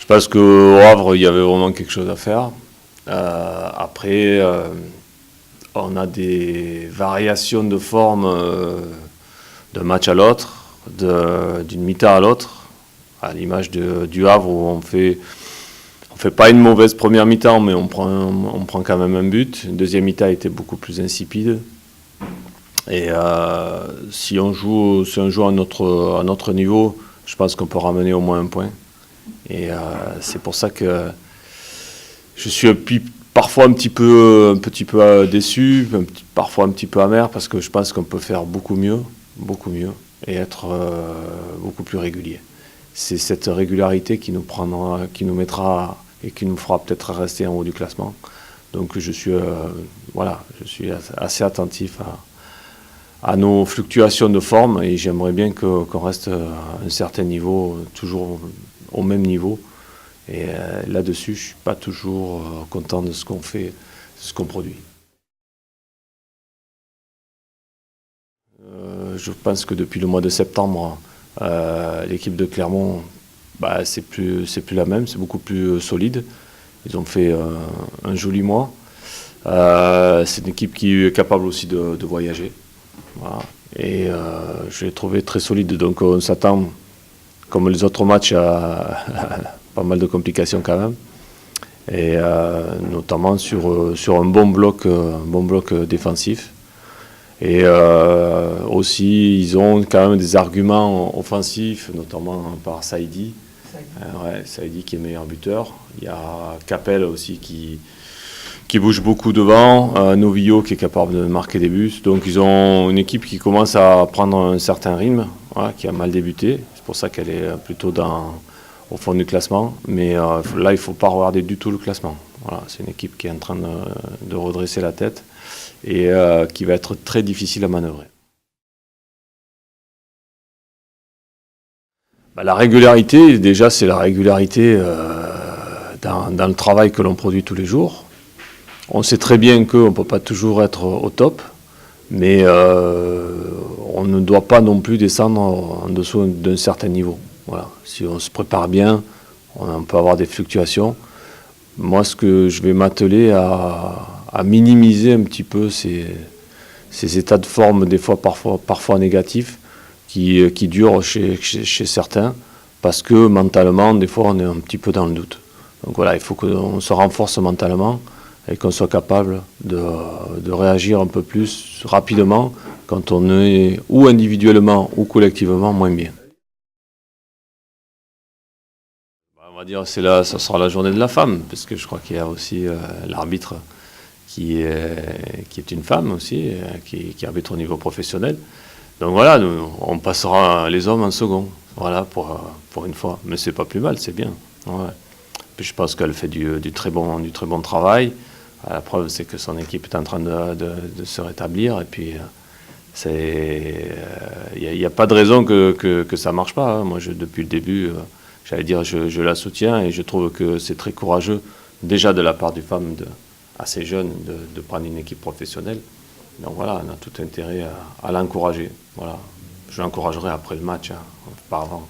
Je pense qu'au Havre, il y avait vraiment quelque chose à faire. Après, on a des variations de forme d'un match à l'autre, d'une mi-temps à l'autre, à l'image du Havre où on fait pas une mauvaise première mi-temps, mais on prend quand même un but. Une deuxième mi-temps était beaucoup plus insipide. Et si on joue à notre niveau, je pense qu'on peut ramener au moins un point. Et c'est pour ça que je suis parfois un petit peu déçu, parfois un petit peu amer, parce que je pense qu'on peut faire beaucoup mieux, et être beaucoup plus régulier. C'est cette régularité qui nous mettra et qui nous fera peut-être rester en haut du classement. Donc je suis assez attentif à nos fluctuations de forme et j'aimerais bien qu'on reste à un certain niveau, toujours au même niveau. Et là-dessus, je ne suis pas toujours content de ce qu'on fait, de ce qu'on produit. Je pense que depuis le mois de septembre, l'équipe de Clermont, c'est plus la même, c'est beaucoup plus solide. Ils ont fait un joli mois. C'est une équipe qui est capable aussi de voyager. Voilà. Et je l'ai trouvé très solide. Donc on s'attend, comme les autres matchs, à pas mal de complications quand même. Et notamment sur un bon bloc défensif. Et aussi, ils ont quand même des arguments offensifs, notamment par Saïdi. Saïdi qui est meilleur buteur. Il y a Capel aussi qui bouge beaucoup devant. Novillo qui est capable de marquer des buts. Donc ils ont une équipe qui commence à prendre un certain rythme, qui a mal débuté. C'est pour ça qu'elle est plutôt au fond du classement. Mais là, il ne faut pas regarder du tout le classement. Voilà, c'est une équipe qui est en train de redresser la tête et qui va être très difficile à manœuvrer. La régularité, déjà, c'est la régularité dans le travail que l'on produit tous les jours. On sait très bien qu'on ne peut pas toujours être au top, mais on ne doit pas non plus descendre en dessous d'un certain niveau. Voilà. Si on se prépare bien, on peut avoir des fluctuations. Moi, ce que je vais m'atteler à minimiser un petit peu ces états de forme, des fois parfois négatifs, qui durent chez certains, parce que mentalement, des fois, on est un petit peu dans le doute. Donc voilà, il faut qu'on se renforce mentalement et qu'on soit capable de réagir un peu plus rapidement quand on est ou individuellement ou collectivement moins bien. On va dire que ça sera la journée de la femme, parce que je crois qu'il y a aussi l'arbitre qui est une femme aussi, qui arbitre au niveau professionnel. Donc voilà, on passera les hommes en second, voilà, pour une fois. Mais c'est pas plus mal, c'est bien. Ouais. Puis je pense qu'elle fait du très bon travail. La preuve, c'est que son équipe est en train de se rétablir. Et puis, il n'y a pas de raison que ça ne marche pas. Moi, depuis le début, j'allais dire, je la soutiens et je trouve que c'est très courageux, déjà de la part des femmes assez jeunes, de prendre une équipe professionnelle. Donc voilà, on a tout intérêt à l'encourager. Voilà. Je l'encouragerai après le match, pas avant.